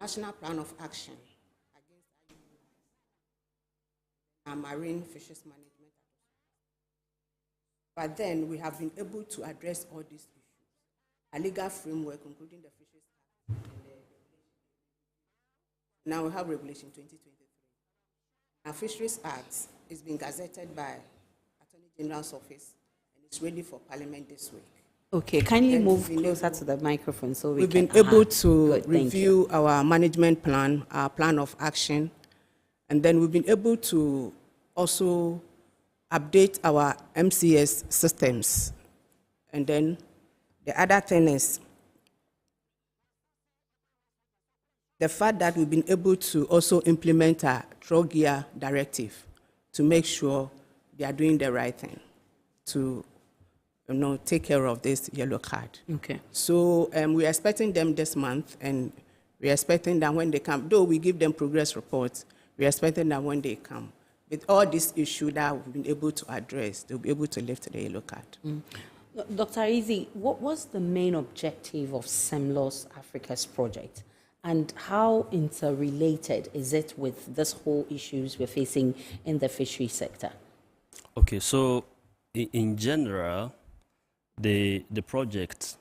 national plan of action against our marine fisheries management. But then we have been able to address all these issues. A legal framework, including the Fisheries Act, now we have Regulation 2023. Our Fisheries Act is being gazetted by Attorney General's office, and it's ready for Parliament this week. Okay, kindly move closer to the microphone so we've been able to review our management plan, our plan of action, and then we've been able to also update our MCS systems. And then the other thing is the fact that we've been able to also implement a troll gear directive to make sure they are doing the right thing to take care of this yellow card. Okay. So we're expecting them this month, and we're expecting that when they come, though we give them progress reports, we're expecting that when they come, with all these issues that we've been able to address, they'll be able to lift the yellow card. Dr. Izzy, what was the main objective of SEMLOS Africa's project? And how interrelated is it with this whole issues we're facing in the fishery sector? Okay, so in general, the project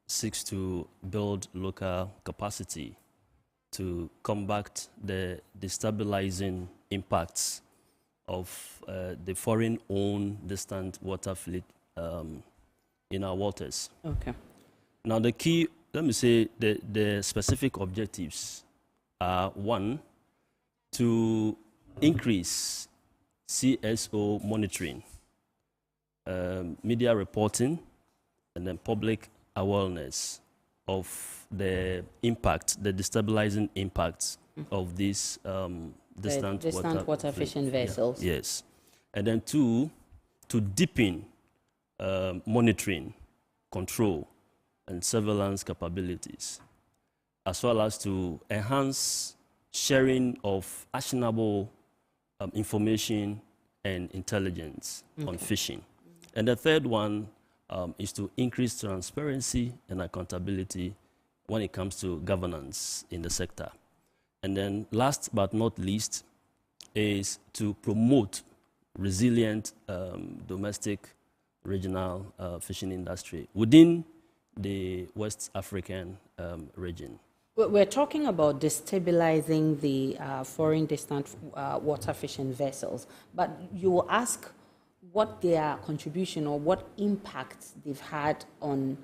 seeks to build local capacity to combat the destabilizing impacts of the foreign-owned distant water fleet in our waters. Okay. Now, the key, let me say, the specific objectives are, one, to increase CSO monitoring, media reporting, and then public awareness of the impact, the destabilizing impacts of these distant water fishing vessels. Yeah, yes. And then two, to deepen monitoring, control, and surveillance capabilities, as well as to enhance sharing of actionable information and intelligence on fishing. And the third one is to increase transparency and accountability when it comes to governance in the sector. And then last but not least is to promote resilient domestic regional fishing industry within the West African region. We're talking about destabilizing the foreign distant water fishing vessels, but you will ask what their contribution or what impact they've had on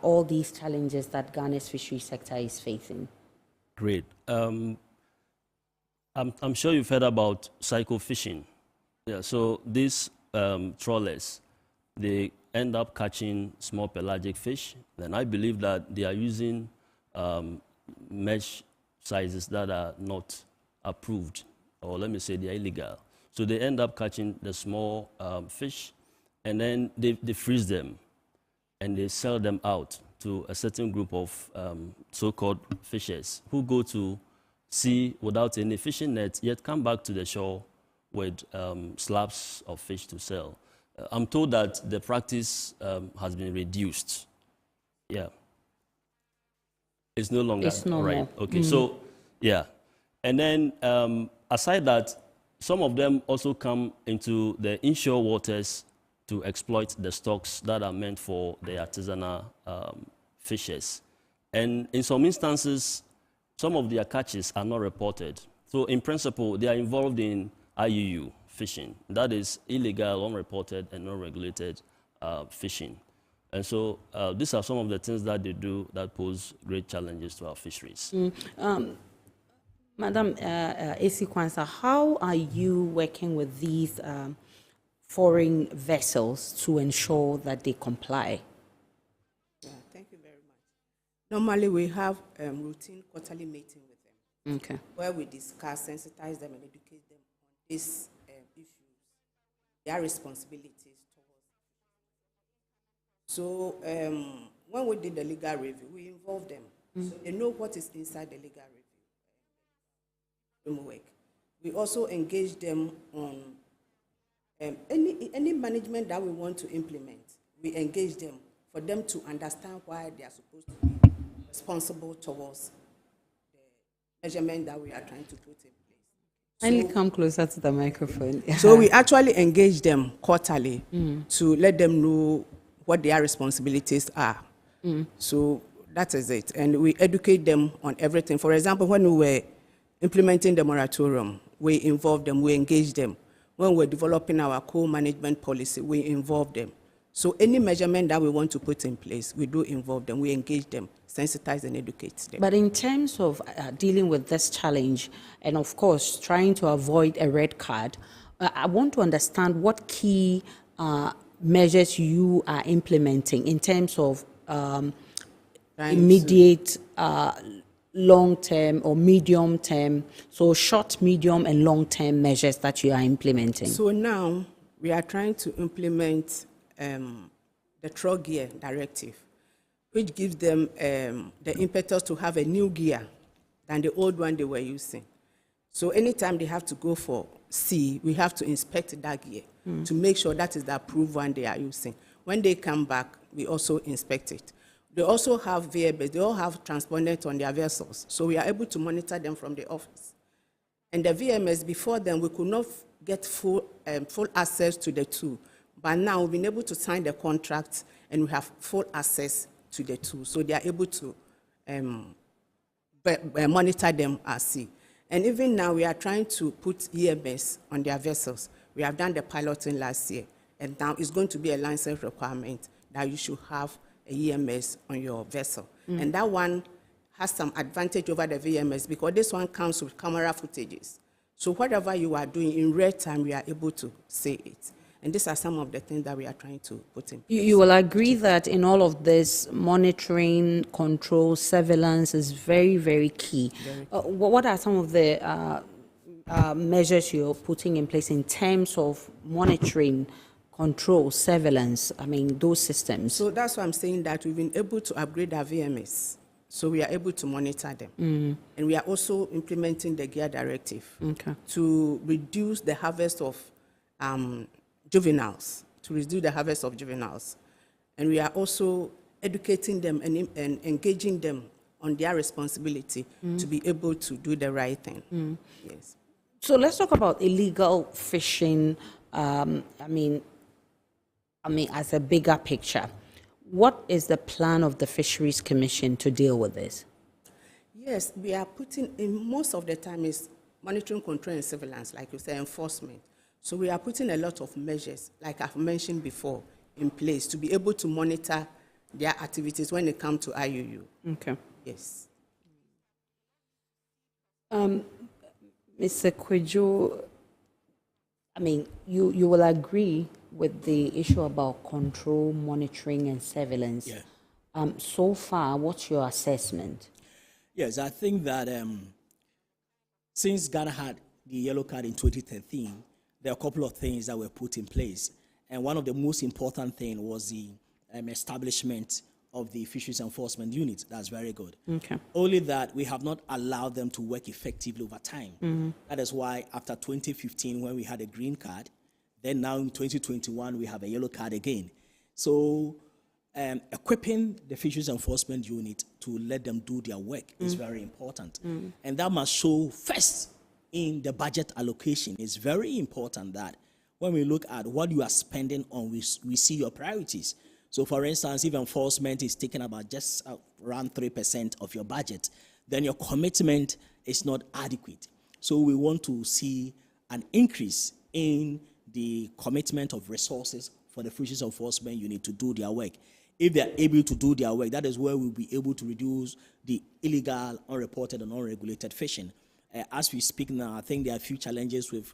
all these challenges that Ghana's fishery sector is facing. Great. I'm sure you've heard about cycle fishing. Yeah, so these trawlers, they end up catching small pelagic fish. Then I believe that they are using mesh sizes that are not approved, or let me say they are illegal. So they end up catching the small fish, and then they freeze them, and they sell them out to a certain group of so-called fishers who go to sea without any fishing nets, yet come back to the shore with slabs of fish to sell. I'm told that the practice has been reduced. Yeah. It's no longer right. Okay, so, yeah. And then aside that, some of them also come into the inshore waters to exploit the stocks that are meant for the artisanal fishers. And in some instances, some of their catches are not reported. So in principle, they are involved in IUU fishing. That is illegal, unreported, and unregulated fishing. And so these are some of the things that they do that pose great challenges to our fisheries. Madam AC Kwanzaa, how are you working with these foreign vessels to ensure that they comply? Yeah, thank you very much. Normally, we have routine quarterly meeting with them, where we discuss, sensitize them, and educate them on these issues, their responsibilities towards. So when we did the legal review, we involved them, so they know what is inside the legal review framework. We also engage them on any management that we want to implement. We engage them for them to understand why they are supposed to be responsible towards measurement that we are trying to put in place. Kindly come closer to the microphone. So we actually engage them quarterly to let them know what their responsibilities are. So that is it. And we educate them on everything. For example, when we were implementing the moratorium, we involved them, we engaged them. When we're developing our co-management policy, we involve them. So any measurement that we want to put in place, we do involve them, we engage them, sensitize and educate them. But in terms of dealing with this challenge, and of course, trying to avoid a red card, I want to understand what key measures you are implementing in terms of immediate, long-term or medium-term, so short, medium, and long-term measures that you are implementing. So now we are trying to implement the truck gear directive, which gives them the impetus to have a new gear than the old one they were using. So anytime they have to go for C, we have to inspect that gear to make sure that is the approved one they are using. When they come back, we also inspect it. They also have VMS, they all have transponders on their vessels, so we are able to monitor them from the office. And the VMS, before then, we could not get full access to the tool. But now we've been able to sign the contract and we have full access to the tool. So they are able to monitor them at sea. And even now we are trying to put EMS on their vessels. We have done the piloting last year. And now it's going to be a license requirement that you should have a EMS on your vessel. And that one has some advantage over the VMS because this one comes with camera footages. So whatever you are doing in real time, we are able to see it. And these are some of the things that we are trying to put in place. You will agree that in all of this, monitoring, control, surveillance is very, very key. What are some of the measures you're putting in place in terms of monitoring, control, surveillance, I mean, those systems? So that's why I'm saying that we've been able to upgrade our VMS. So we are able to monitor them. And we are also implementing the gear directive to reduce the harvest of juveniles, And we are also educating them and engaging them on their responsibility to be able to do the right thing. Yes. So let's talk about illegal fishing, I mean, as a bigger picture. What is the plan of the Fisheries Commission to deal with this? Yes, we are putting in, most of the time is monitoring, control, and surveillance, like you say, enforcement. So we are putting a lot of measures, like I've mentioned before, in place to be able to monitor their activities when it comes to IUU. Okay. Yes. Mr. Kwejo, I mean, you will agree with the issue about control, monitoring, and surveillance. Yeah. So far, what's your assessment? Yes, I think that since Ghana had the yellow card in 2013, there are a couple of things that were put in place. And one of the most important things was the establishment of the Fisheries Enforcement Unit. That's very good. Okay. Only that we have not allowed them to work effectively over time. That is why after 2015, when we had a green card, then now in 2021, we have a yellow card again. So equipping the Fisheries Enforcement Unit to let them do their work is very important. And that must show first in the budget allocation. It's very important that when we look at what you are spending on, we see your priorities. So for instance, if enforcement is taking about just around 3% of your budget, then your commitment is not adequate. So we want to see an increase in the commitment of resources for the Fisheries Enforcement Unit to do their work. If they are able to do their work, that is where we'll be able to reduce the illegal, unreported, and unregulated fishing. As we speak now, I think there are a few challenges with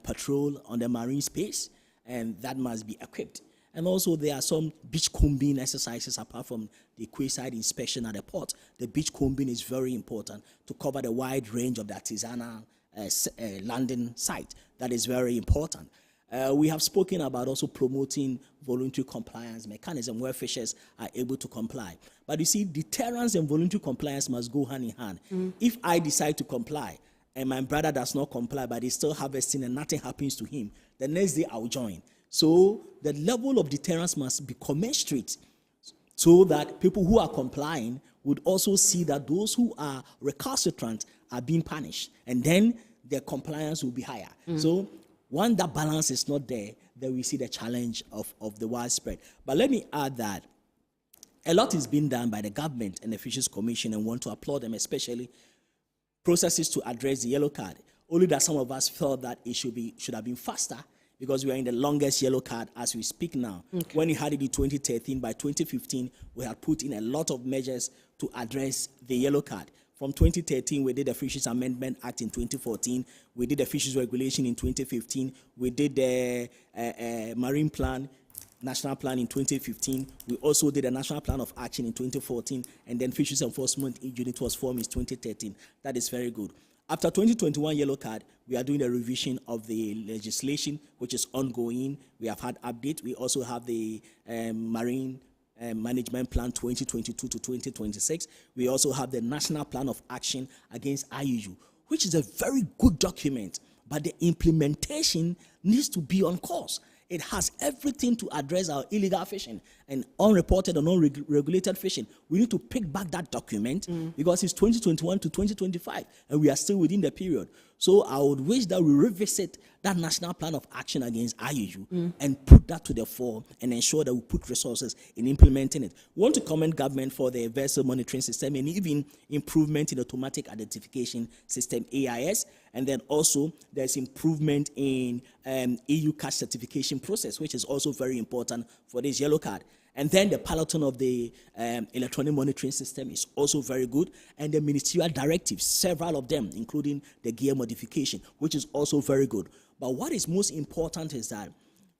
patrol on the marine space, and that must be equipped. And also there are some beach combing exercises apart from the quayside inspection at the port. The beach combing is very important to cover the wide range of the artisanal landing site. That is very important. We have spoken about also promoting voluntary compliance mechanism where fishers are able to comply. But you see, deterrence and voluntary compliance must go hand in hand. If I decide to comply and my brother does not comply, but he's still harvesting and nothing happens to him, the next day I'll join. So the level of deterrence must be commensurate so that people who are complying would also see that those who are recalcitrant are being punished, and then their compliance will be higher. So when that balance is not there, then we see the challenge of the widespread. But let me add that a lot is being done by the government and the Fisheries Commission, and want to applaud them, especially processes to address the yellow card. Only that some of us felt that it should have been faster, because we are in the longest yellow card as we speak now. Okay. When we had it in 2013, by 2015, we had put in a lot of measures to address the yellow card. From 2013, we did the Fisheries Amendment Act in 2014. We did the Fisheries Regulation in 2015. We did the Marine Plan, National Plan in 2015. We also did a National Plan of Action in 2014. And then Fisheries Enforcement Unit was formed in 2013. That is very good. After 2021 yellow card, we are doing a revision of the legislation, which is ongoing. We have had update. We also have the Marine Management Plan 2022 to 2026. We also have the National Plan of Action against IUU, which is a very good document, but the implementation needs to be on course. It has everything to address our illegal fishing and unreported and unregulated fishing. We need to pick back that document because it's 2021 to 2025, and we are still within the period. So I would wish that we revisit that National Plan of Action against IUU and put that to the fore and ensure that we put resources in implementing it. We want to commend government for the vessel monitoring system and even improvement in automatic identification system, AIS. And then also there's improvement in EU catch certification process, which is also very important for this yellow card. And then the piloting of the electronic monitoring system is also very good. And the ministerial directives, several of them, including the gear modification, which is also very good. But what is most important is that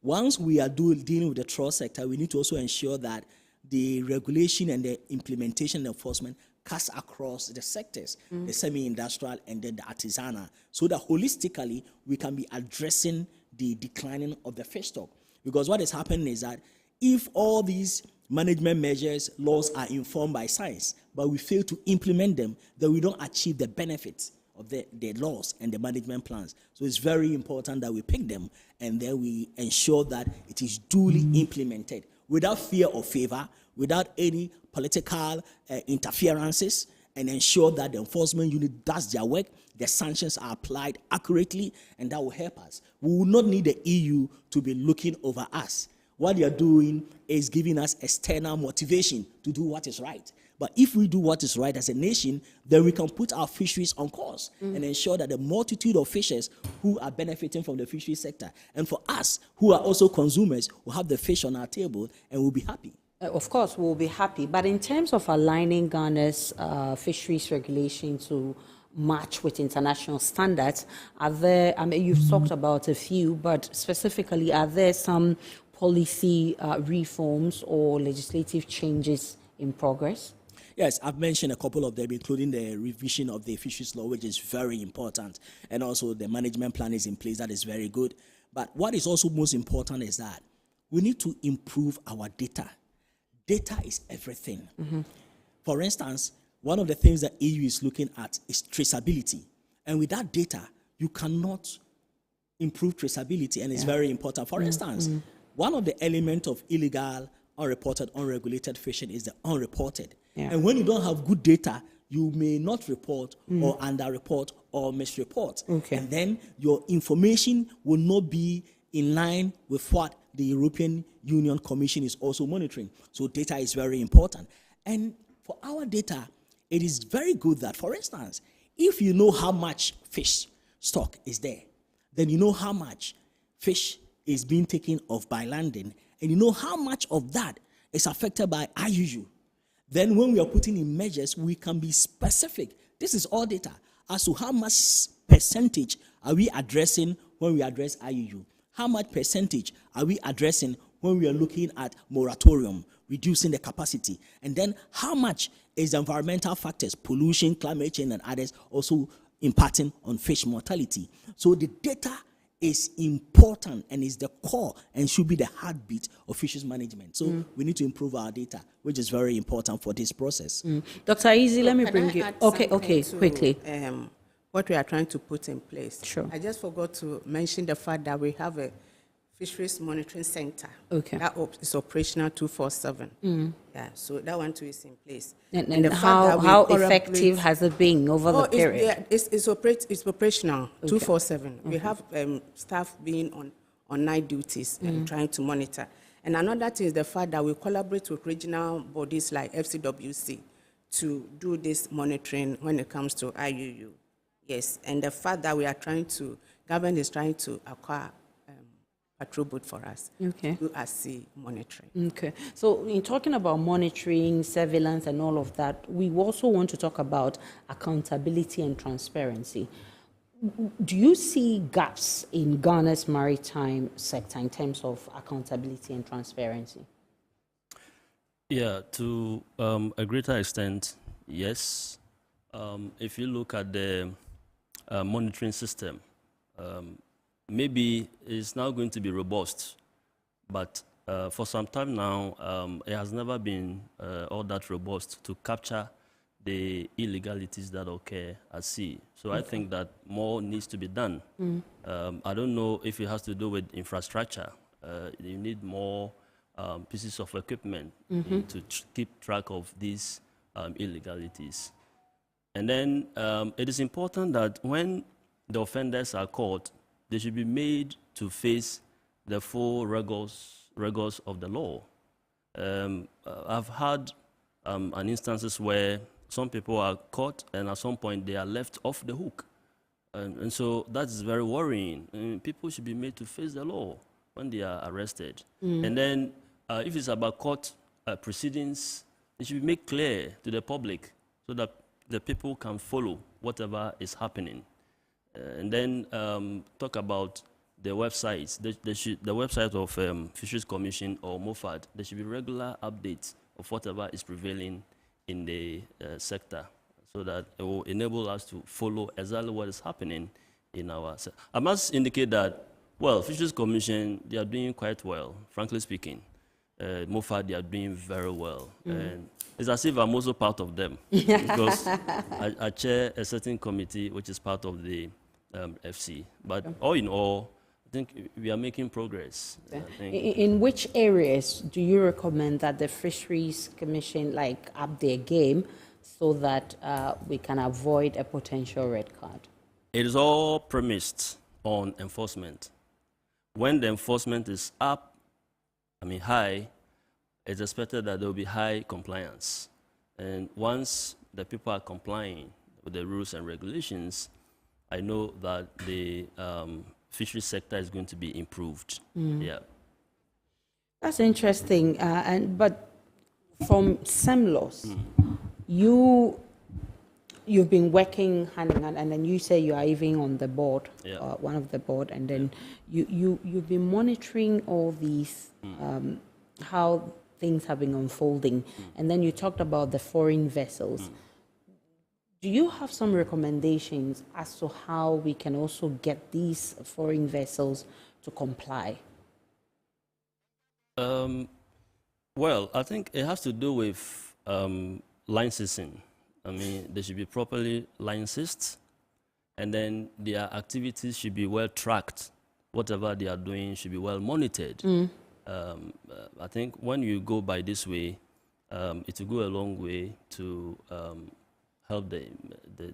once we are dealing with the trawl sector, we need to also ensure that the regulation and the implementation and enforcement cuts across the sectors, the semi-industrial and then the artisanal, so that holistically we can be addressing the declining of the fish stock. Because what is happening is that if all these management measures, laws are informed by science, but we fail to implement them, then we don't achieve the benefits of the laws and the management plans. So it's very important that we pick them and then we ensure that it is duly implemented without fear or favor, without any political interferences, and ensure that the enforcement unit does their work, the sanctions are applied accurately, and that will help us. We will not need the EU to be looking over us. What they are doing is giving us external motivation to do what is right. But if we do what is right as a nation, then we can put our fisheries on course and ensure that the multitude of fishers who are benefiting from the fisheries sector, and for us who are also consumers, will have the fish on our table and will be happy. Of course, we'll be happy. But in terms of aligning Ghana's fisheries regulation to match with international standards, are there, I mean, you've talked about a few, but specifically, are there some policy reforms or legislative changes in progress? Yes, I've mentioned a couple of them, including the revision of the fisheries law, which is very important. And also the management plan is in place. That is very good. But what is also most important is that we need to improve our data. Data is everything. For instance, one of the things that EU is looking at is traceability. And with that data, you cannot improve traceability, and it's very important. For instance, one of the elements of illegal, unreported, unregulated fishing is the unreported. And when you don't have good data, you may not report or underreport or misreport. And then your information will not be in line with what the European Union Commission is also monitoring. So data is very important. And for our data, it is very good that, for instance, if you know how much fish stock is there, then you know how much fish is being taken off by landing, and you know how much of that is affected by IUU. Then when we are putting in measures, we can be specific. This is all data as to how much percentage are we addressing when we address IUU. How much percentage are we addressing when we are looking at moratorium, reducing the capacity? And then how much is environmental factors, pollution, climate change, and others also impacting on fish mortality? So the data is important and is the core and should be the heartbeat of fisheries management. So we need to improve our data, which is very important for this process. Dr. Easy, let me bring you. Okay, quickly. What we are trying to put in place. Sure. I just forgot to mention the fact that we have a Fisheries Monitoring Center. Okay. That is operational 24/7. Yeah, so that one too is in place. And the fact how, that we how collaborate- effective has it been over the period? It's operational 24/7. We have staff being on night duties and trying to monitor. And another thing is the fact that we collaborate with regional bodies like FCWC to do this monitoring when it comes to IUU. Yes, and the fact that government is trying to acquire patrol boat for us Okay. to do sea monitoring. Okay. So in talking about monitoring, surveillance, and all of that, we also want to talk about accountability and transparency. Do you see gaps in Ghana's maritime sector in terms of accountability and transparency? Yeah, to a greater extent, yes. If you look at the monitoring system, maybe it's now going to be robust, but for some time now, it has never been all that robust to capture the illegalities that occur at sea. So I think that more needs to be done. I don't know if it has to do with infrastructure. You need more pieces of equipment to keep track of these illegalities. And then it is important that when the offenders are caught, they should be made to face the full rigors of the law. I've had an instances where some people are caught and at some point they are left off the hook. And so that is very worrying. People should be made to face the law when they are arrested. And then if it's about court proceedings, it should be made clear to the public so that the people can follow whatever is happening. And then talk about the websites. The website of Fisheries Commission or MOFAD, there should be regular updates of whatever is prevailing in the sector so that it will enable us to follow exactly what is happening in our sector. I must indicate that, well, Fisheries Commission, they are doing quite well, frankly speaking. MOFAD, they are doing very well. And it's as if I'm also part of them because I chair a certain committee which is part of the FC. But all in all, I think we are making progress. In which areas do you recommend that the Fisheries Commission up their game so that we can avoid a potential red card? It is all premised on enforcement. When the enforcement is up, high, it's expected that there will be high compliance. And once the people are complying with the rules and regulations, I know that the fisheries sector is going to be improved. Yeah. That's interesting. But from SEMLOS, you've been working hand in hand, and then you say you are even on the board, one of the board, and then you've been monitoring all these, how things have been unfolding, and then you talked about the foreign vessels. Do you have some recommendations as to how we can also get these foreign vessels to comply? Well, I think it has to do with licensing. They should be properly licensed, and then their activities should be well tracked. Whatever they are doing should be well monitored. I think when you go by this way, it will go a long way to help the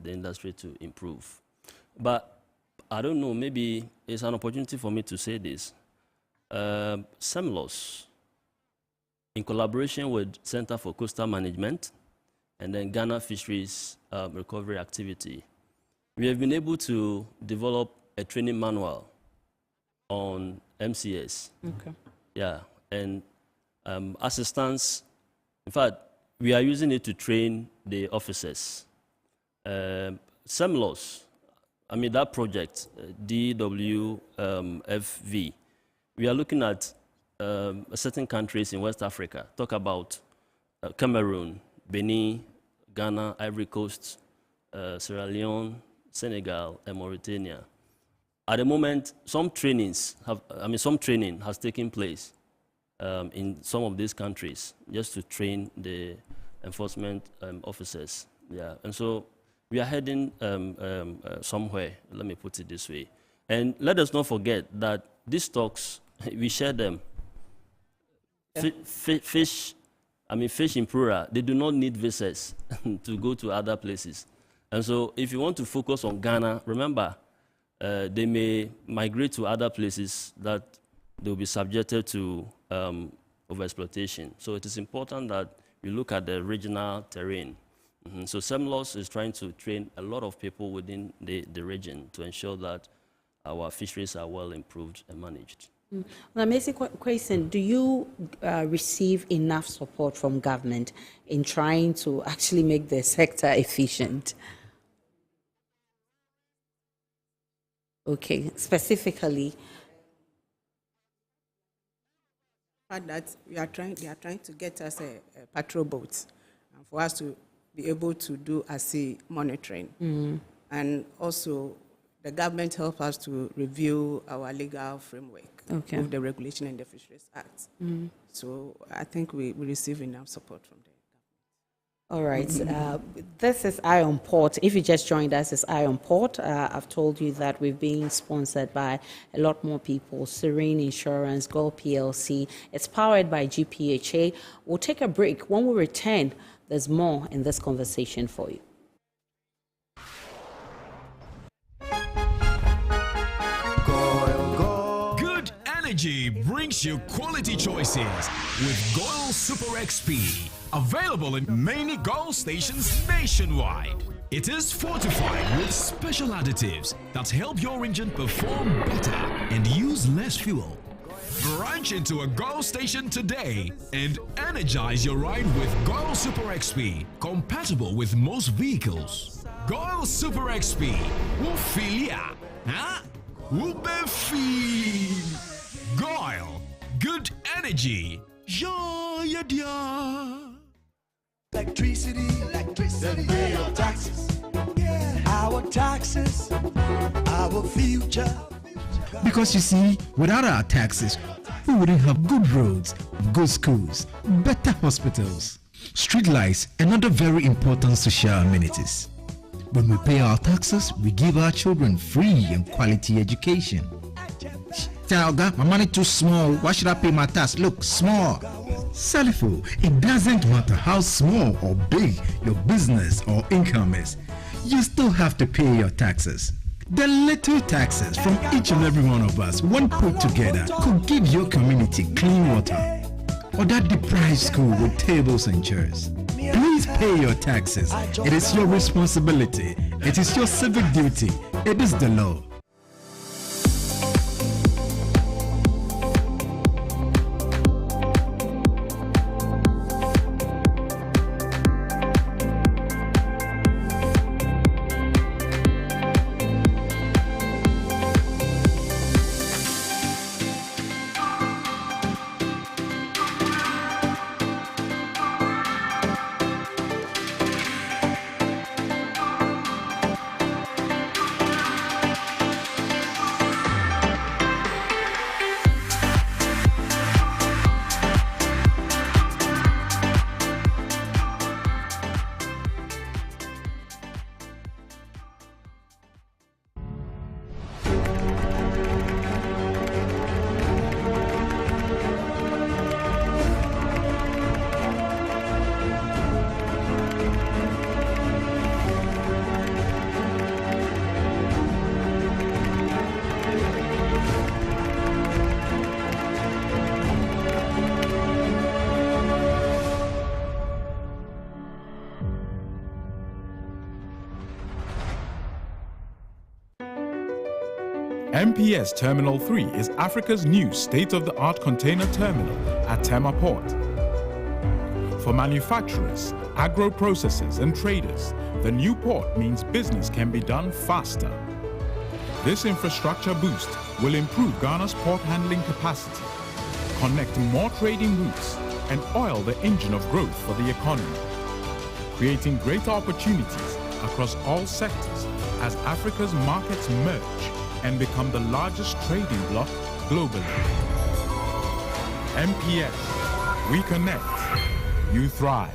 industry to improve. But I don't know, maybe it's an opportunity for me to say this. SEMLOS, in collaboration with Center for Coastal Management and then Ghana Fisheries Recovery Activity, we have been able to develop a training manual on MCS. Okay. Yeah, and as it stands, in fact, we are using it to train the officers. SEMLOS, that project, DWFV, we are looking at certain countries in West Africa. Talk about Cameroon, Benin, Ghana, Ivory Coast, Sierra Leone, Senegal, and Mauritania. At the moment, some training has taken place in some of these countries just to train the enforcement officers. Yeah, and so we are heading somewhere. Let me put it this way, and let us not forget that these talks we share them. Fish in plural, they do not need visas to go to other places. And so if you want to focus on Ghana, remember, they may migrate to other places that they will be subjected to overexploitation. So it is important that we look at the regional terrain. So SEMLOS is trying to train a lot of people within the region to ensure that our fisheries are well improved and managed. Well, amazing question. Do you receive enough support from government in trying to actually make the sector efficient? Okay, specifically. That they are trying to get us a patrol boat for us to be able to do assay monitoring. And also the government help us to review our legal framework with the regulation and the Fisheries Act. So I think we receive enough support from them. All right. This is Eye on Port. If you just joined us, it's Eye on Port. I've told you that we're being sponsored by a lot more people. Serene Insurance, Gold PLC. It's powered by GPHA. We'll take a break. When we return, there's more in this conversation for you. Good energy brings you quality choices with Goil Super XP. Available in many Goil stations nationwide. It is fortified with special additives that help your engine perform better and use less fuel. Branch into a Goil station today and energize your ride with Goil Super XP, compatible with most vehicles. Goil Super XP will feel ya, huh? Will be feel. Goil, good energy. Yeah, yeah. Electricity, then pay your taxes. Yeah. Our taxes, our future. Because you see, without our taxes, we wouldn't have good roads, good schools, better hospitals, street lights, and other very important social amenities. When we pay our taxes, we give our children free and quality education. Talga, my money too small. Why should I pay my tax? Look, small. Salifo, it doesn't matter how small or big your business or income is, you still have to pay your taxes. The little taxes from each and every one of us, when put together, could give your community clean water or that deprived school with tables and chairs. Please pay your taxes. It is your responsibility. It is your civic duty. It is the law. MPS Terminal 3 is Africa's new state-of-the-art container terminal at Tema Port. For manufacturers, agro-processors and traders, the new port means business can be done faster. This infrastructure boost will improve Ghana's port handling capacity, connect more trading routes, and oil the engine of growth for the economy, creating greater opportunities across all sectors as Africa's markets merge and become the largest trading bloc globally. MPS, we connect, you thrive.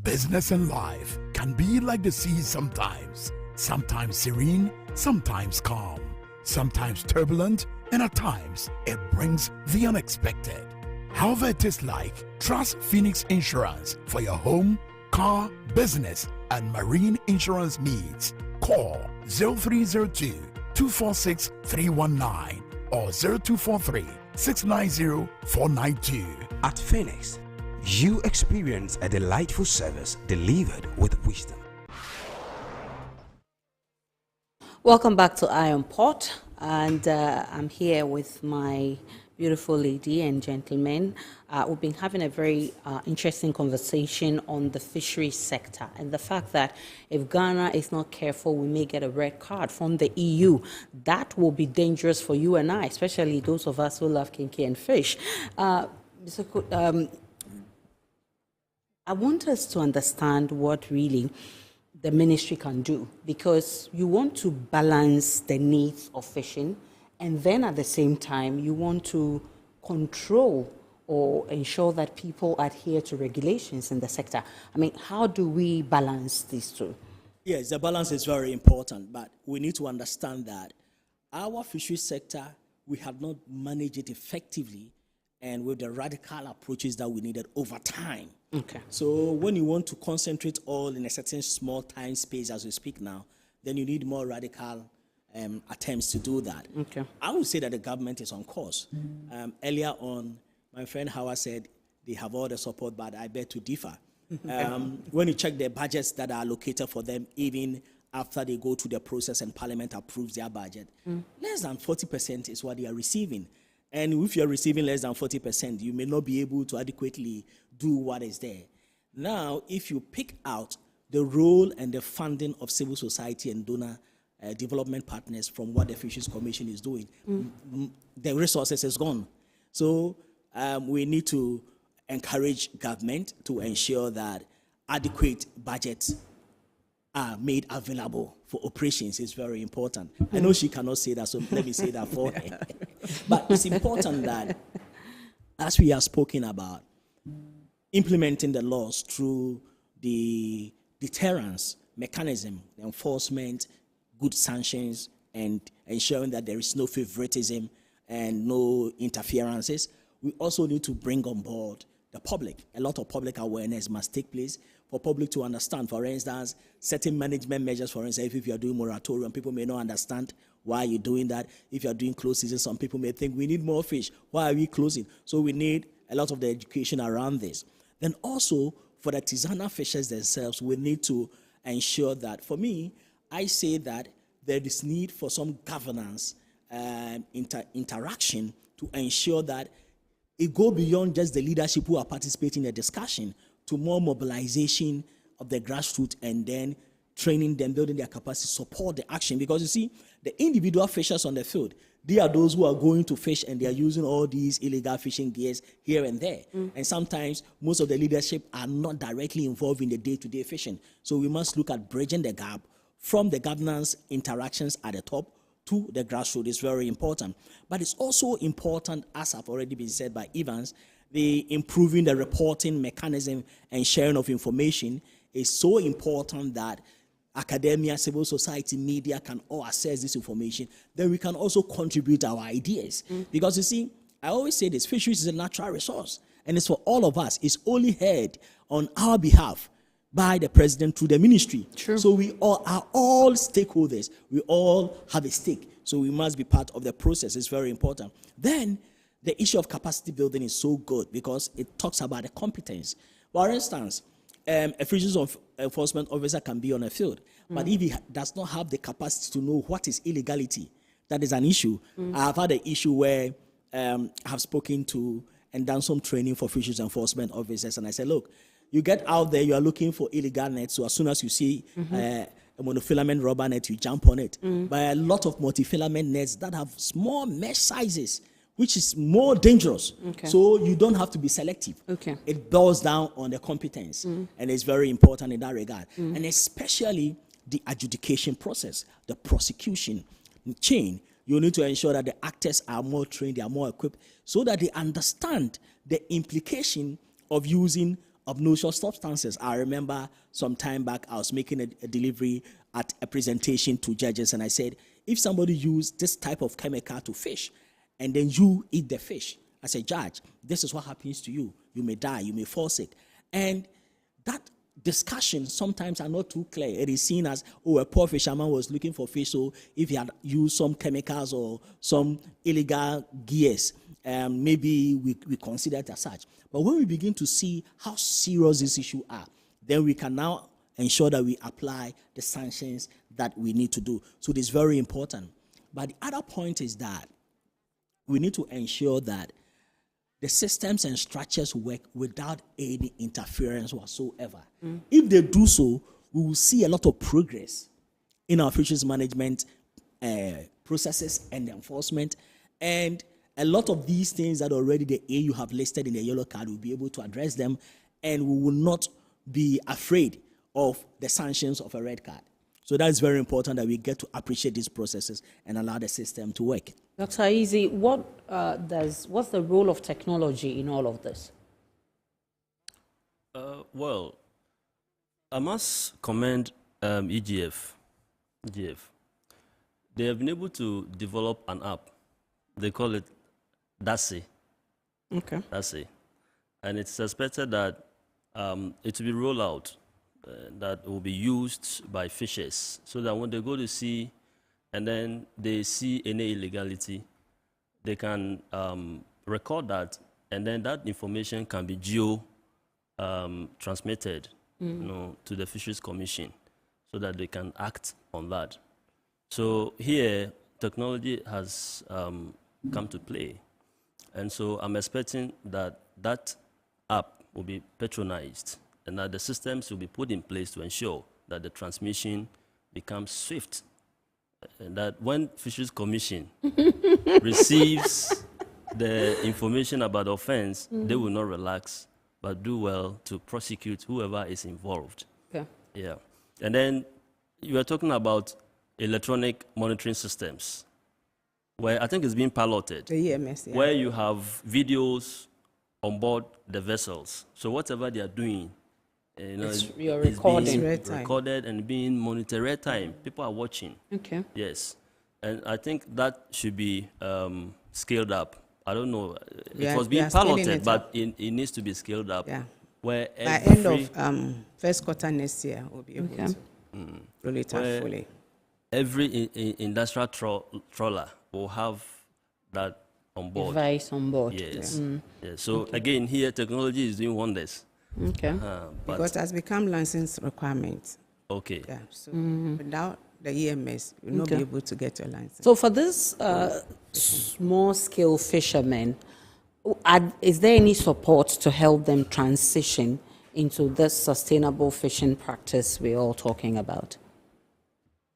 Business and life can be like the sea sometimes. Sometimes serene, sometimes calm. sometimes turbulent, and at times it brings the unexpected. However it is like, trust Phoenix Insurance for your home, car, business, and marine insurance needs. Call 0302 246 319 or 0243 690 492. At Phoenix, you experience a delightful service delivered with wisdom. Welcome back to Iron Pot, and I'm here with my beautiful lady and gentlemen. We've been having a very interesting conversation on the fisheries sector and the fact that if Ghana is not careful, we may get a red card from the EU. That will be dangerous for you and I, especially those of us who love kinky and fish. I want us to understand what really the ministry can do, because you want to balance the needs of fishing, and then at the same time, you want to control or ensure that people adhere to regulations in the sector. I mean, how do we balance these two? Yes, the balance is very important, but we need to understand that our fisheries sector, we have not managed it effectively and with the radical approaches that we needed over time. Okay. So when you want to concentrate all in a certain small time space as we speak now, then you need more radical attempts to do that. Okay. I would say that the government is on course. Earlier on, my friend Howard said they have all the support, but I beg to differ. When you check the budgets that are allocated for them, even after they go to the process and Parliament approves their budget, less than 40% is what they are receiving. And if you're receiving less than 40%, you may not be able to adequately do what is there. Now, if you pick out the role and the funding of civil society and donor development partners from what the Fisheries Commission is doing, the resources is gone. So we need to encourage government to ensure that adequate budgets are made available for operations. Is very important. I know she cannot say that, so let me say that for her. But it's important that, as we have spoken about, implementing the laws through the deterrence mechanism, the enforcement, good sanctions, and ensuring that there is no favoritism and no interferences. We also need to bring on board the public. A lot of public awareness must take place for public to understand. For instance, certain management measures, for instance, if you are doing moratorium, people may not understand why you're doing that. If you're doing closed season, some people may think we need more fish. Why are we closing? So we need a lot of the education around this. Then also, for the artisanal fishers themselves, we need to ensure that, for me, I say that there is need for some governance interaction to ensure that it go beyond just the leadership who are participating in the discussion to more mobilization of the grassroots and then training them, building their capacity, support the action. Because you see, the individual fishers on the field, they are those who are going to fish and they are using all these illegal fishing gears here and there. And sometimes most of the leadership are not directly involved in the day-to-day fishing. So we must look at bridging the gap from the governance interactions at the top to the grassroots. Is very important. But it's also important, as have already been said by Evans, the improving the reporting mechanism and sharing of information is so important that academia, civil society, media can all access this information. Then we can also contribute our ideas. Because you see, I always say this, fisheries is a natural resource and it's for all of us. It's only heard on our behalf by the president through the ministry. True. So we all are all stakeholders. We all have a stake. So we must be part of the process. It's very important. Then the issue of capacity building is so good because it talks about the competence. For instance, a fisheries enforcement officer can be on a field, but if he does not have the capacity to know what is illegality, that is an issue. I've had an issue where I have spoken to and done some training for fisheries enforcement officers, and I said, look, you get out there, you are looking for illegal nets, so as soon as you see a monofilament rubber net, you jump on it. But a lot of multifilament nets that have small mesh sizes, which is more dangerous. So you don't have to be selective. It boils down on the competence, and it's very important in that regard. And especially the adjudication process, the prosecution chain. You need to ensure that the actors are more trained, they are more equipped, so that they understand the implication of using obnoxious substances. I remember some time back, I was making a delivery at a presentation to judges, and I said, if somebody used this type of chemical to fish, and then you eat the fish, as a judge, this is what happens to you. You may die, you may fall sick. And that discussion sometimes are not too clear. It is seen as, oh, a poor fisherman was looking for fish, so if he had used some chemicals or some illegal gears, maybe we consider it as such. But when we begin to see how serious this issue are, then we can now ensure that we apply the sanctions that we need to do. So it is very important. But the other point is that we need to ensure that the systems and structures work without any interference whatsoever. If they do so, we will see a lot of progress in our fisheries management processes and enforcement. And a lot of these things that already the AU have listed in the yellow card, we'll be able to address them, and we will not be afraid of the sanctions of a red card. So that's very important that we get to appreciate these processes and allow the system to work. Dr. Easy, what's the role of technology in all of this? Well, I must commend EGF. They have been able to develop an app. They call it DASI. Okay. DASI. And it's suspected that it will be rolled out, that will be used by fishers, so that when they go to sea and then they see any illegality, they can record that, and then that information can be transmitted to the Fisheries Commission, so that they can act on that. So here, technology has come to play. And so I'm expecting that that app will be patronized, and that the systems will be put in place to ensure that the transmission becomes swift, and that when Fisheries Commission receives the information about the offense, they will not relax, but do well to prosecute whoever is involved. Okay. Yeah. And then you were talking about electronic monitoring systems, where I think it's being piloted. The EMS, yeah. Where you have videos on board the vessels. So whatever they are doing, you're is recording. being recorded and being monitored real time. People are watching. Okay. Yes. And I think that should be scaled up. I don't know. It was being piloted, but it needs to be scaled up. Yeah. Where by end of first quarter next year, we'll be able to roll it out fully. Every industrial trawler will have that on board. Device on board. Yes. Yeah. So again, here technology is doing wonders. Okay. Because it has become license requirement. Okay. Yeah. So without the EMS, you'll not be able to get your license. So for this small-scale fishermen, is there any support to help them transition into this sustainable fishing practice we're all talking about?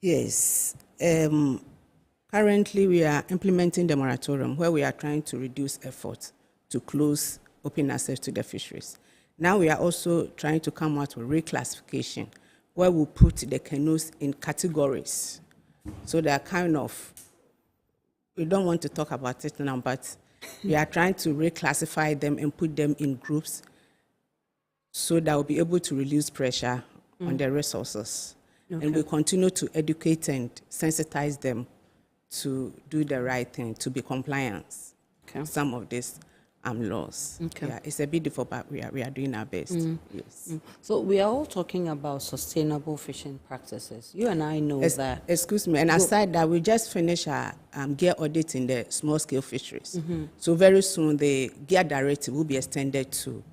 Yes. Currently, we are implementing the moratorium where we are trying to reduce effort to close open access to the fisheries. Now we are also trying to come out with reclassification where we put the canoes in categories. So they are kind of, we don't want to talk about it now, but we are trying to reclassify them and put them in groups so that we'll be able to reduce pressure on the resources. Okay. And we continue to educate and sensitize them to do the right thing, to be compliant with some of these laws. Okay. Yeah, it's a bit difficult, but we are doing our best. Yes. So we are all talking about sustainable fishing practices. You and I know that. Excuse me, and aside that, we just finished our gear audit in the small-scale fisheries. So very soon, the gear directive will be extended to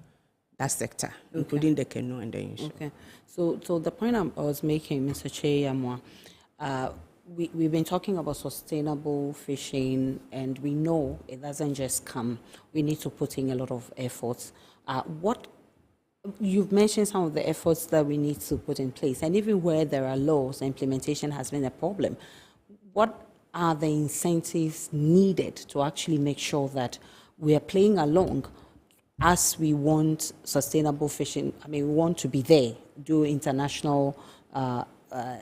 that sector, including the canoe and the inshore. Okay. So the point I was making, Mr. Cheyamwa, we've been talking about sustainable fishing, and we know it doesn't just come. We need to put in a lot of efforts. You've mentioned some of the efforts that we need to put in place, and even where there are laws, implementation has been a problem. What are the incentives needed to actually make sure that we are playing along as we want sustainable fishing? I mean, we want to be there, do international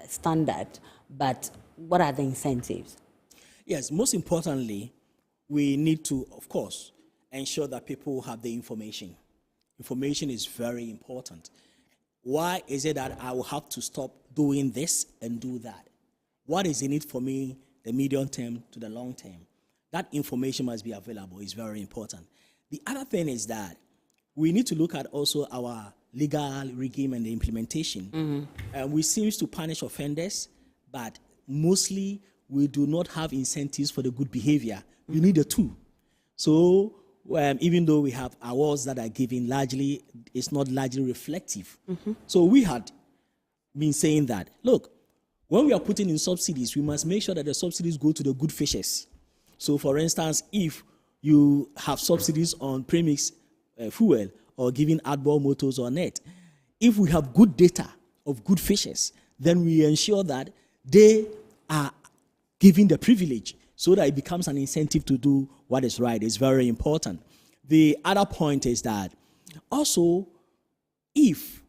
standard, but what are the incentives? Yes, most importantly, we need to, of course, ensure that people have the information. information is very important. Why is it that I will have to stop doing this and do that? What is in it for me, the medium term to the long term? That information must be available. It's very important. The other thing is that we need to look at also our legal regime and the implementation. We seem to punish offenders, but mostly we do not have incentives for the good behavior. You need the two. So even though we have awards that are given, largely, it's not largely reflective. So we had been saying that, look, when we are putting in subsidies, we must make sure that the subsidies go to the good fishers. So for instance, if you have subsidies on premix fuel or giving outboard motors or net, if we have good data of good fishers, then we ensure that they are given the privilege so that it becomes an incentive to do what is right. It's very important. The other point is that also, if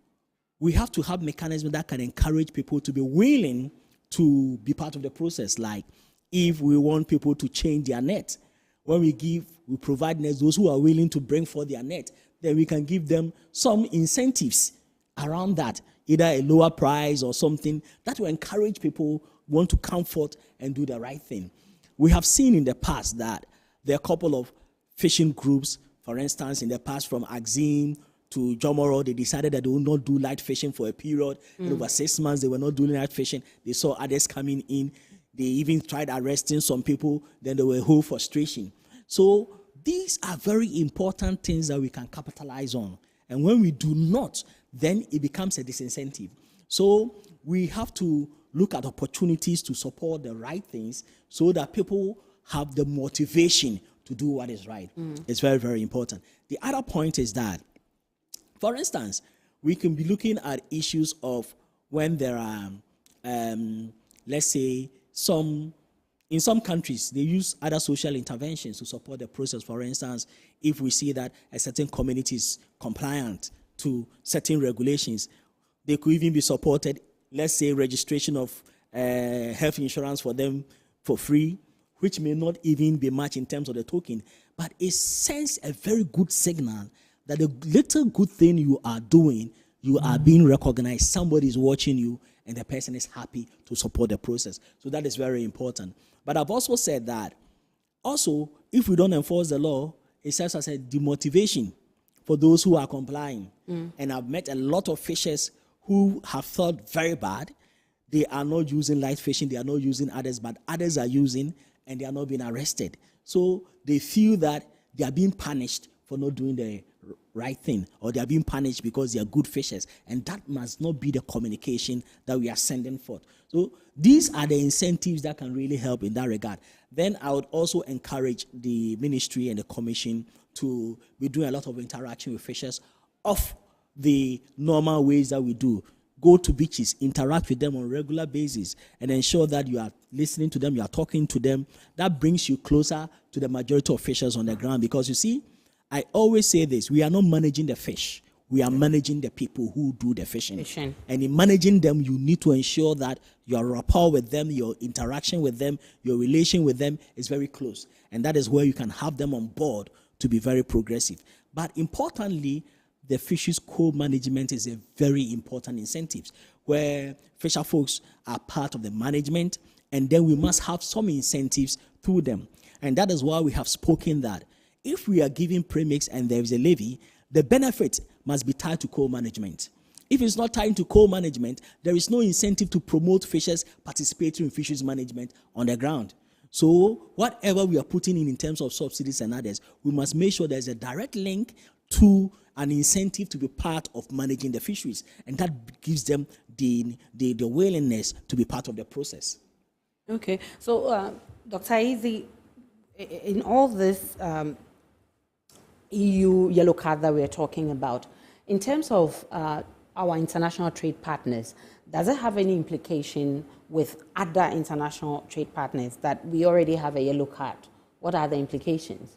we have to have mechanisms that can encourage people to be willing to be part of the process, like if we want people to change their net, when we provide nets, those who are willing to bring forth their net, then we can give them some incentives around that, either a lower price or something that will encourage people want to come forth and do the right thing. We have seen in the past that there are a couple of fishing groups, for instance, in the past from Axim to Jomoro, they decided that they would not do light fishing for a period. And over 6 months, they were not doing light fishing. They saw others coming in. They even tried arresting some people. Then there were a whole frustration. So these are very important things that we can capitalize on. And when we do not, then it becomes a disincentive. So we have to look at opportunities to support the right things so that people have the motivation to do what is right. It's very, very important. The other point is that, for instance, we can be looking at issues of when there are, let's say, in some countries, they use other social interventions to support the process. For instance, if we see that a certain community is compliant to certain regulations, they could even be supported, let's say, registration of health insurance for them for free, which may not even be much in terms of the token, but it sends a very good signal that the little good thing you are doing, you are being recognized, somebody is watching you, and the person is happy to support the process. So that is very important. But I've also said that, also, if we don't enforce the law, it serves as a demotivation for those who are complying. And I've met a lot of fishers who have felt very bad. They are not using light fishing, they are not using others, but others are using, and they are not being arrested. So they feel that they are being punished for not doing the right thing, or they are being punished because they are good fishers, and that must not be the communication that we are sending forth. So these are the incentives that can really help in that regard. Then I would also encourage the ministry and the commission to be doing a lot of interaction with fishers off the normal ways that we do. Go to beaches, interact with them on a regular basis, and ensure that you are listening to them, you are talking to them. That brings you closer to the majority of fishers on the ground, because you see, I always say this, we are not managing the fish. We are managing the people who do the fishing. And in managing them, you need to ensure that your rapport with them, your interaction with them, your relation with them is very close. And that is where you can have them on board to be very progressive. But importantly, the fisheries co-management is a very important incentive, where fisher folks are part of the management, and then we must have some incentives through them. And that is why we have spoken that if we are giving premix and there is a levy, the benefit must be tied to co-management. If it's not tied to co-management, there is no incentive to promote fishers participating in fisheries management on the ground. So whatever we are putting in terms of subsidies and others, we must make sure there's a direct link to an incentive to be part of managing the fisheries, and that gives them the willingness to be part of the process. Okay, so Dr. Izzy, in all this EU yellow card that we're talking about, in terms of our international trade partners, does it have any implication with other international trade partners that we already have a yellow card? What are the implications?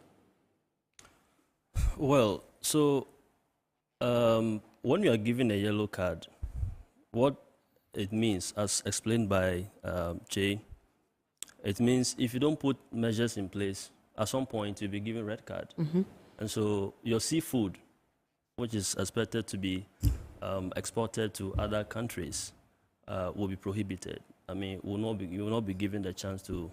Well, so when you are given a yellow card, what it means, as explained by Jay, it means if you don't put measures in place, at some point you'll be given red card. And so your seafood which is expected to be exported to other countries, will be prohibited. I mean, you will not be given the chance to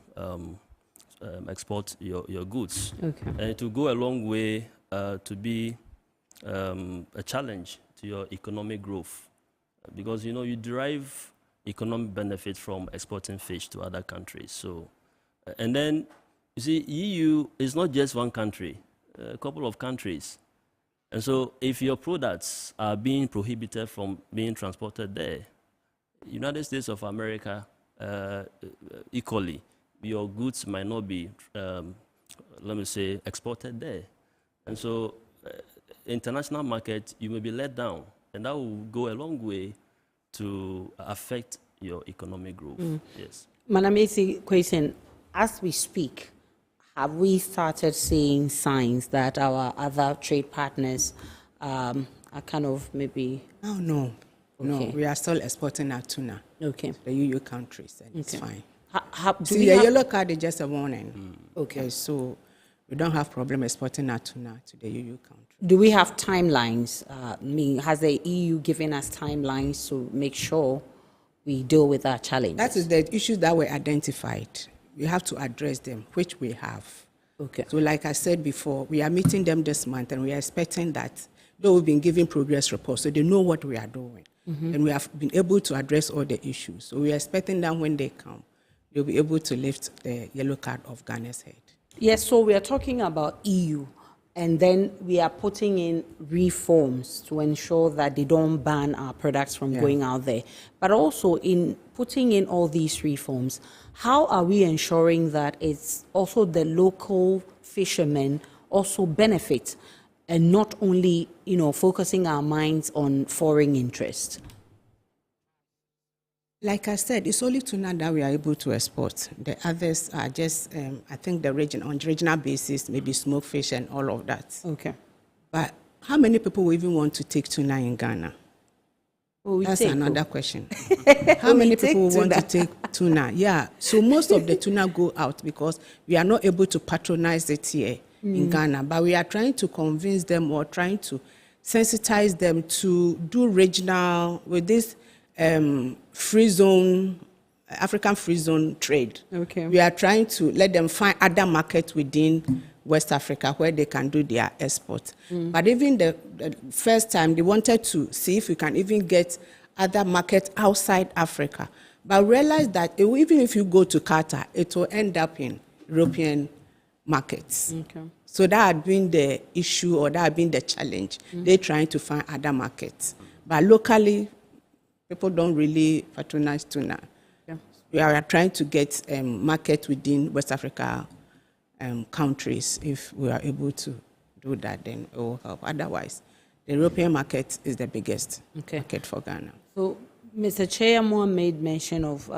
export your goods. Okay. And it will go a long way to be a challenge to your economic growth, because you derive economic benefit from exporting fish to other countries. So, and then you see, EU is not just one country, a couple of countries. And so if your products are being prohibited from being transported there, United States of America, equally, your goods might not be, let me say, exported there. And so international market, you may be let down, and that will go a long way to affect your economic growth. Yes. Manamesi question, as we speak, have we started seeing signs that our other trade partners are kind of maybe... Oh, no. No, Okay. we are still exporting our tuna Okay. to the EU countries, and it's Okay. fine. Do See, we the have- yellow card is just a warning. Okay. So we don't have problem exporting our tuna to the EU country. Do we have timelines? Has the EU given us timelines to make sure we deal with our challenges? That is the issues that were identified. We have to address them, which we have. Okay. So like I said before, we are meeting them this month, and we are expecting that, though we've been giving progress reports, so they know what we are doing. And we have been able to address all the issues. So we are expecting that when they come, they'll be able to lift the yellow card off Ghana's head. Yes, so we are talking about EU, and then we are putting in reforms to ensure that they don't ban our products from going out there. But also, in putting in all these reforms, how are we ensuring that it's also the local fishermen also benefit, and not only, focusing our minds on foreign interest? Like I said, it's only tuna that we are able to export. The others are just, I think, on regional basis, maybe smoked fish and all of that. Okay. But how many people will even want to take tuna in Ghana? That's another question. How many people will want to take tuna? Yeah. So most of the tuna go out because we are not able to patronize it here in Ghana. But we are trying to convince them, or trying to sensitize them to do regional with this free zone, African free zone trade. Okay. We are trying to let them find other markets within West Africa where they can do their export. But even the first time, they wanted to see if we can even get other markets outside Africa. But realize that even if you go to Qatar, it will end up in European markets. Okay. So that had been the issue, or that had been the challenge. They're trying to find other markets. But locally, people don't really patronize tuna. Yeah. We are trying to get market within West Africa countries. If we are able to do that, then it will help. Otherwise, the European market is the biggest market for Ghana. So, Mr. Chairman made mention of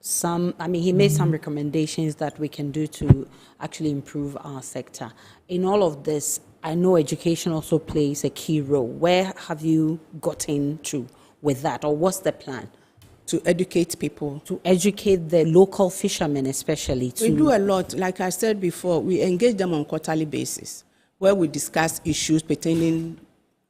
he made some recommendations that we can do to actually improve our sector. In all of this, I know education also plays a key role. Where have you gotten to with that, or what's the plan? To educate people. To educate the local fishermen especially. We do a lot. Like I said before, we engage them on quarterly basis, where we discuss issues pertaining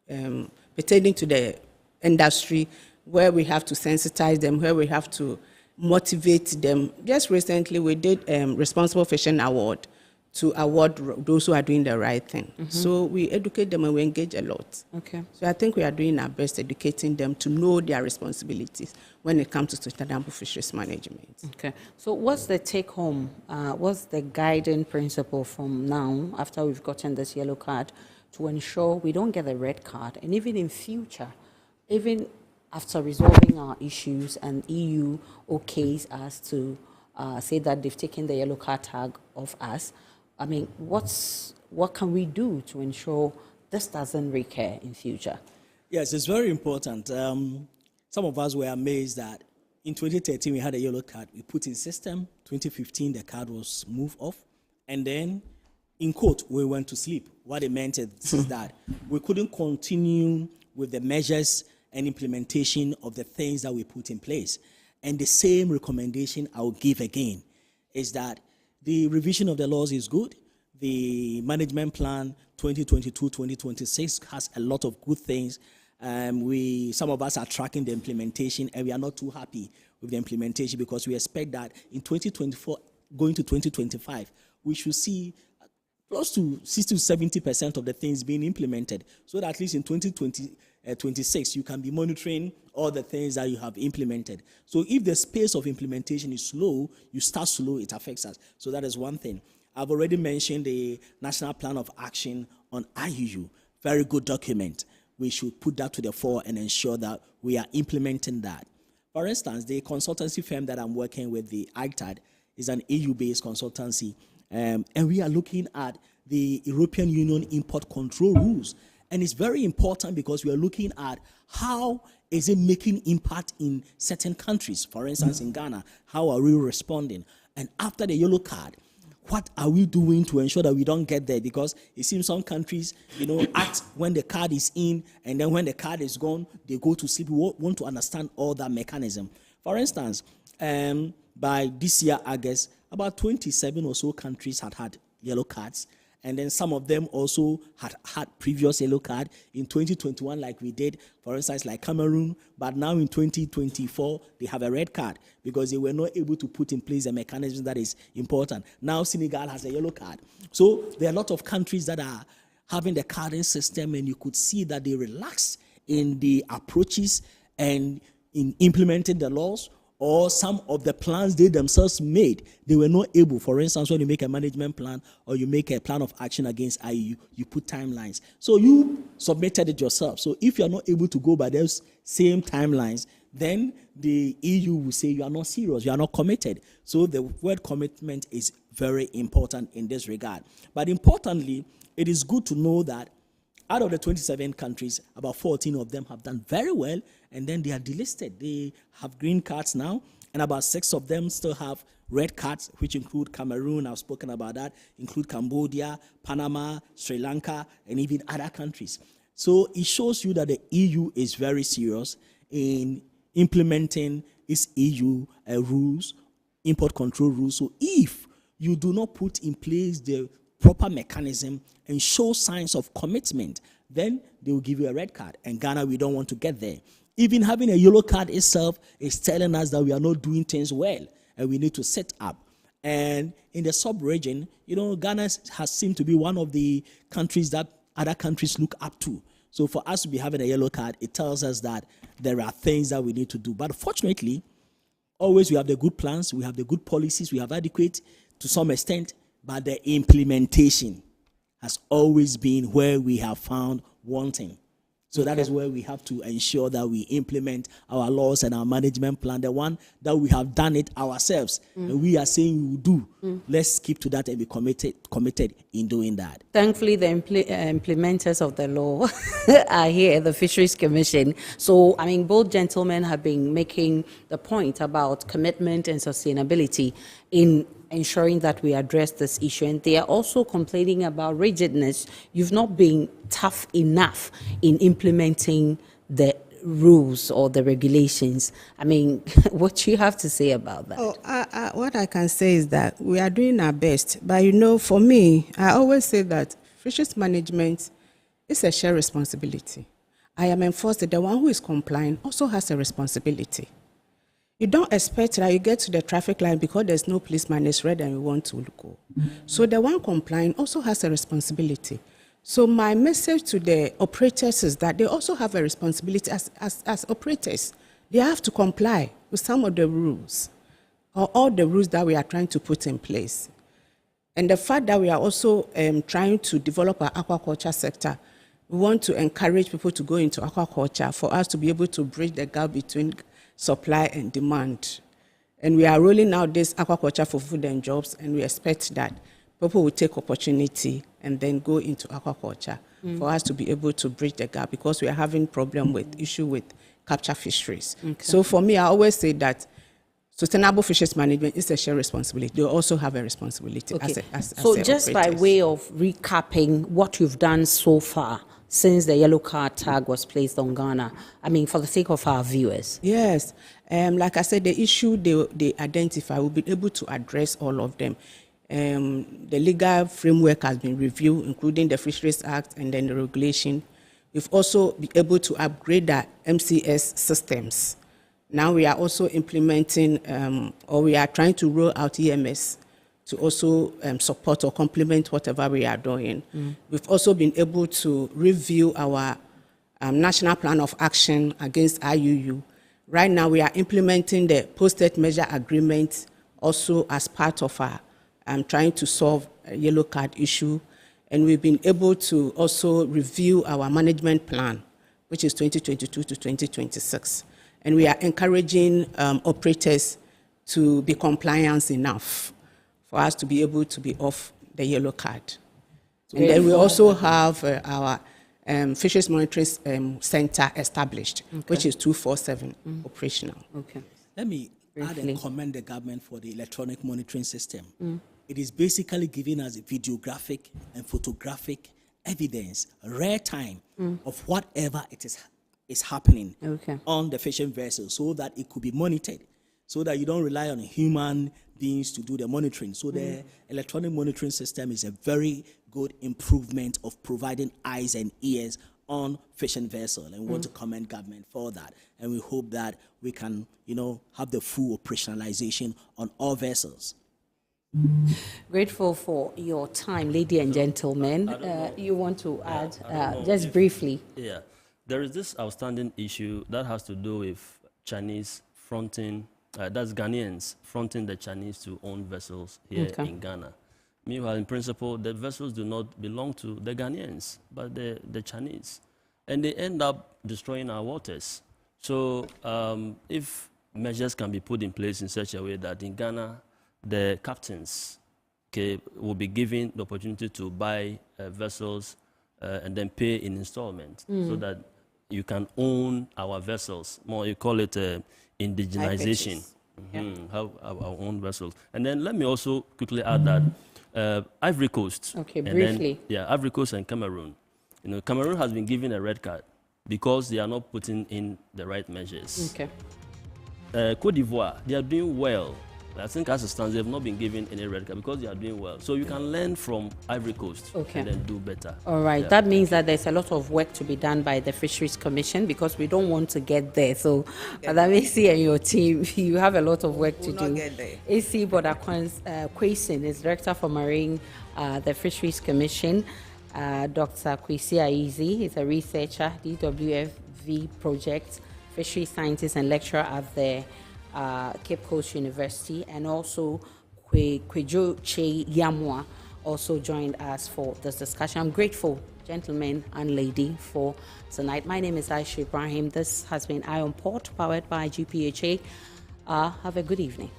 to the industry, where we have to sensitize them, where we have to motivate them. Just recently, we did Responsible Fishing Award to award those who are doing the right thing. So we educate them and we engage a lot. Okay. So I think we are doing our best educating them to know their responsibilities when it comes to sustainable fisheries management. Okay. So what's the take home? What's the guiding principle from now, after we've gotten this yellow card, to ensure we don't get a red card, and even in future, even after resolving our issues and EU okays us to say that they've taken the yellow card tag off us, I mean, what can we do to ensure this doesn't recur in future? Yes, it's very important. Some of us were amazed that in 2013 we had a yellow card. We put in system. 2015 the card was moved off, and then in court we went to sleep. What it meant is that we couldn't continue with the measures and implementation of the things that we put in place. And the same recommendation I'll give again is that the revision of the laws is good, the management plan 2022-2026 has a lot of good things. Some of us are tracking the implementation, and we are not too happy with the implementation because we expect that in 2024, going to 2025, we should see close to 60 to 70% of the things being implemented, so that at least in 2026 you can be monitoring all the things that you have implemented. So if the pace of implementation is slow, you start slow, it affects us. So that is one thing. I've already mentioned the National Plan of Action on IUU. Very good document. We should put that to the fore and ensure that we are implementing that. For instance, the consultancy firm that I'm working with, the ICTAD, is an EU-based consultancy, and we are looking at the European Union import control rules. And it's very important because we are looking at how is it making impact in certain countries. For instance, in Ghana, how are we responding? And after the yellow card, what are we doing to ensure that we don't get there? Because it seems some countries, act when the card is in, and then when the card is gone, they go to sleep. We want to understand all that mechanism. For instance, by this year, August, about 27 or so countries had yellow cards. And then some of them also had previous yellow card in 2021, like we did, for instance, like Cameroon. But now in 2024, they have a red card because they were not able to put in place a mechanism that is important. Now Senegal has a yellow card. So there are a lot of countries that are having the carding system, and you could see that they relax in the approaches and in implementing the laws, or some of the plans they themselves made, they were not able. For instance, when you make a management plan or you make a plan of action against IUU, you put timelines. So you submitted it yourself. So if you are not able to go by those same timelines, then the EU will say you are not serious, you are not committed. So the word commitment is very important in this regard. But importantly, it is good to know that out of the 27 countries, about 14 of them have done very well, and then they are delisted. They have green cards now, and about 6 of them still have red cards, which include Cameroon, I've spoken about that, include Cambodia, Panama, Sri Lanka, and even other countries. So it shows you that the EU is very serious in implementing its EU rules, import control rules. So if you do not put in place the proper mechanism and show signs of commitment, then they will give you a red card. And Ghana, we don't want to get there. Even having a yellow card itself is telling us that we are not doing things well, and we need to set up. And in the sub-region, Ghana has seemed to be one of the countries that other countries look up to. So for us to be having a yellow card, it tells us that there are things that we need to do. But fortunately, always we have the good plans, we have the good policies, we have adequate to some extent, but the implementation has always been where we have found wanting. So that is where we have to ensure that we implement our laws and our management plan, the one that we have done it ourselves, and we are saying we will do. Let's keep to that and be committed in doing that. Thankfully, the implementers of the law are here, the Fisheries Commission. So, both gentlemen have been making the point about commitment and sustainability in ensuring that we address this issue. And they are also complaining about rigidness. You've not been tough enough in implementing the rules or the regulations. What do you have to say about that? What I can say is that we are doing our best. But, for me, I always say that fisheries management is a shared responsibility. I am enforced that the one who is complying also has a responsibility. You don't expect that you get to the traffic line because there's no policeman, it's red and you want to go. So the one complying also has a responsibility. So my message to the operators is that they also have a responsibility as operators. They have to comply with some of the rules, or all the rules that we are trying to put in place. And the fact that we are also trying to develop our aquaculture sector, we want to encourage people to go into aquaculture for us to be able to bridge the gap between supply and demand. And we are rolling out this aquaculture for food and jobs, and we expect that people will take opportunity and then go into aquaculture for us to be able to bridge the gap, because we are having issue with capture fisheries. So for me, I always say that sustainable fisheries management is a shared responsibility. They also have a responsibility as so just by way of recapping what you've done so far since the yellow card tag was placed on Ghana, for the sake of our viewers. Yes. Like I said, the issue they identify, we'll be able to address all of them. The legal framework has been reviewed, including the Fisheries Act and then the regulation. We've also been able to upgrade our MCS systems. Now we are also implementing, or we are trying to roll out EMS to also support or complement whatever we are doing. We've also been able to review our National Plan of Action against IUU. Right now we are implementing the posted measure agreement also as part of our trying to solve a yellow card issue. And we've been able to also review our management plan, which is 2022 to 2026. And we are encouraging operators to be compliant enough for us to be able to be off the yellow card. And then we also have our Fisheries Monitoring Center established, which is 24/7 operational. Okay. Let me add and commend the government for the electronic monitoring system. It is basically giving us a videographic and photographic evidence, rare time, of whatever it is happening on the fishing vessel, so that it could be monitored, so that you don't rely on human beings to do the monitoring. So the electronic monitoring system is a very good improvement of providing eyes and ears on fishing vessel, and we want to commend government for that. And we hope that we can, have the full operationalization on all vessels. Grateful for your time, lady and gentlemen. You want to add, just briefly? Yeah, there is this outstanding issue that has to do with Chinese fronting, that's Ghanaians fronting the Chinese to own vessels here in Ghana. Meanwhile, in principle, the vessels do not belong to the Ghanaians, but the Chinese. And they end up destroying our waters. So if measures can be put in place in such a way that in Ghana, the captains will be given the opportunity to buy vessels and then pay in installment, so that you can own our vessels. More, you call it indigenization. Have our own vessels. And then let me also quickly add that Ivory Coast. Okay, briefly. Ivory Coast and Cameroon. Cameroon has been given a red card because they are not putting in the right measures. Okay. Côte d'Ivoire, they are doing well. I think as it stands, they have not been given any red card because they are doing well. So you can learn from Ivory Coast and then do better. All right. That means that there's a lot of work to be done by the Fisheries Commission, because we don't want to get there. So, Madam AC and your team, you have a lot of work to do. AC Boda is Director for Marine, the Fisheries Commission. Dr. Kwesi Aizi is a researcher, DWFV project, fisheries scientist and lecturer at the Cape Coast University, and also Kwejo Che Yamwa also joined us for this discussion. I'm grateful, gentlemen and lady, for tonight. My name is Aisha Ibrahim. This has been Eye on Port, powered by GPHA. Have a good evening.